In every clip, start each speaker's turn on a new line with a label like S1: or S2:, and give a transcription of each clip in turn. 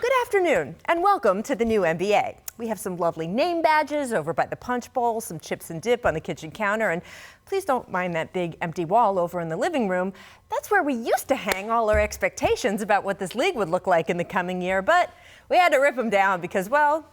S1: Good afternoon and welcome to the new NBA. We have some lovely name badges over by the punch bowl, some chips and dip on the kitchen counter, and please don't mind that big empty wall over in the living room. That's where we used to hang all our expectations about what this league would look like in the coming year, but we had to rip them down because, well,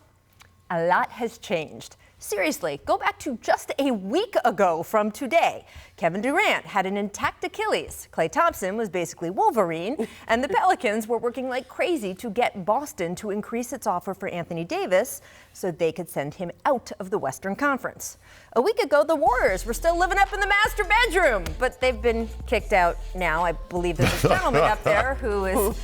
S1: a lot has changed. Seriously, go back to just a week ago from today. Kevin Durant had an intact Achilles. Klay Thompson was basically Wolverine, and the Pelicans were working like crazy to get Boston to increase its offer for Anthony Davis so they could send him out of the Western Conference. A week ago, the Warriors were still living up in the master bedroom, but they've been kicked out now. I believe there's a gentleman up there who is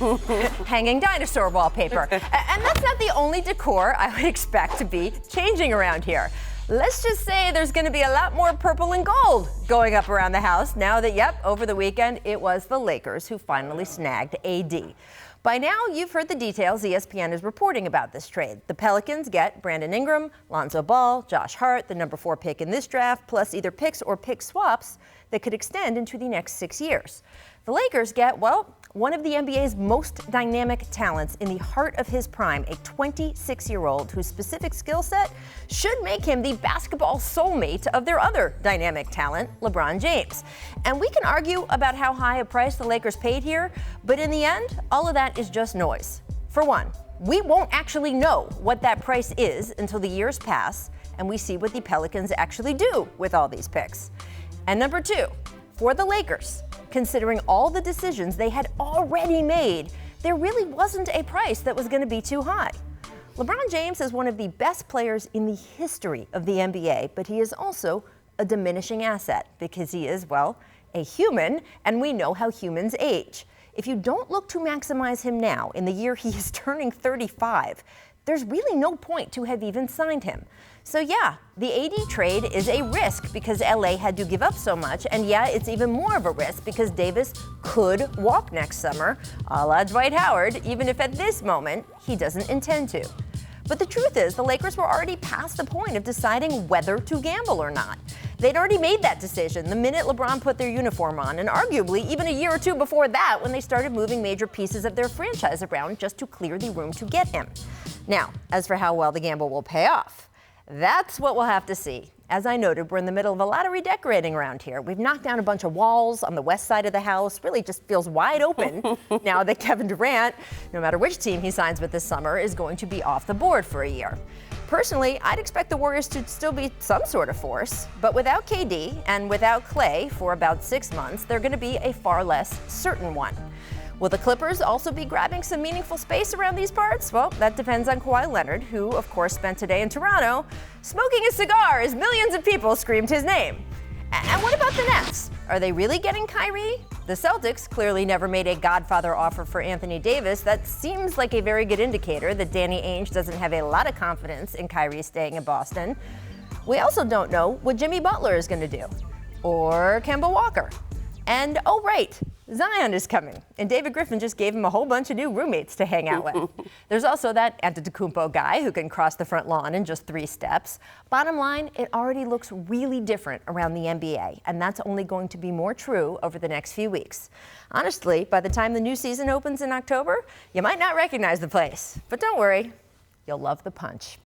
S1: hanging dinosaur wallpaper. And that's not the only decor I would expect to be changing around here. Let's just say there's going to be a lot more purple and gold going up around the house now that, yep, over the weekend, it was the Lakers who finally snagged AD. By now, you've heard the details ESPN is reporting about this trade. The Pelicans get Brandon Ingram, Lonzo Ball, Josh Hart, the number 4 pick in this draft, plus either picks or pick swaps that could extend into the next 6 years. The Lakers get, well, one of the NBA's most dynamic talents in the heart of his prime, a 26-year-old whose specific skill set should make him the basketball soulmate of their other dynamic talent, LeBron James. And we can argue about how high a price the Lakers paid here, but in the end, all of that is just noise. For one, we won't actually know what that price is until the years pass and we see what the Pelicans actually do with all these picks. And number two, for the Lakers, considering all the decisions they had already made, there really wasn't a price that was going to be too high. LeBron James is one of the best players in the history of the NBA, but he is also a diminishing asset because he is, well, a human, and we know how humans age. If you don't look to maximize him now, in the year he is turning 35, there's really no point to have even signed him. So yeah, the AD trade is a risk because LA had to give up so much, and yeah, it's even more of a risk because Davis could walk next summer, a la Dwight Howard, even if at this moment he doesn't intend to. But the truth is, the Lakers were already past the point of deciding whether to gamble or not. They'd already made that decision the minute LeBron put their uniform on, and arguably even a year or two before that when they started moving major pieces of their franchise around just to clear the room to get him. Now, as for how well the gamble will pay off, that's what we'll have to see. As I noted, we're in the middle of a lot of redecorating around here. We've knocked down a bunch of walls on the west side of the house. Really just feels wide open now that Kevin Durant, no matter which team he signs with this summer, is going to be off the board for a year. Personally, I'd expect the Warriors to still be some sort of force, but without KD and without Klay for about 6 months, they're going to be a far less certain one. Will the Clippers also be grabbing some meaningful space around these parts? Well, that depends on Kawhi Leonard, who, of course, spent today in Toronto smoking a cigar as millions of people screamed his name. And what about the Nets? Are they really getting Kyrie? The Celtics clearly never made a godfather offer for Anthony Davis. That seems like a very good indicator that Danny Ainge doesn't have a lot of confidence in Kyrie staying in Boston. We also don't know what Jimmy Butler is going to do, or Kemba Walker. And, oh right, Zion is coming, and David Griffin just gave him a whole bunch of new roommates to hang out with. There's also that Antetokounmpo guy who can cross the front lawn in just 3 steps. Bottom line, it already looks really different around the NBA, and that's only going to be more true over the next few weeks. Honestly, by the time the new season opens in October, you might not recognize the place. But don't worry, you'll love the punch.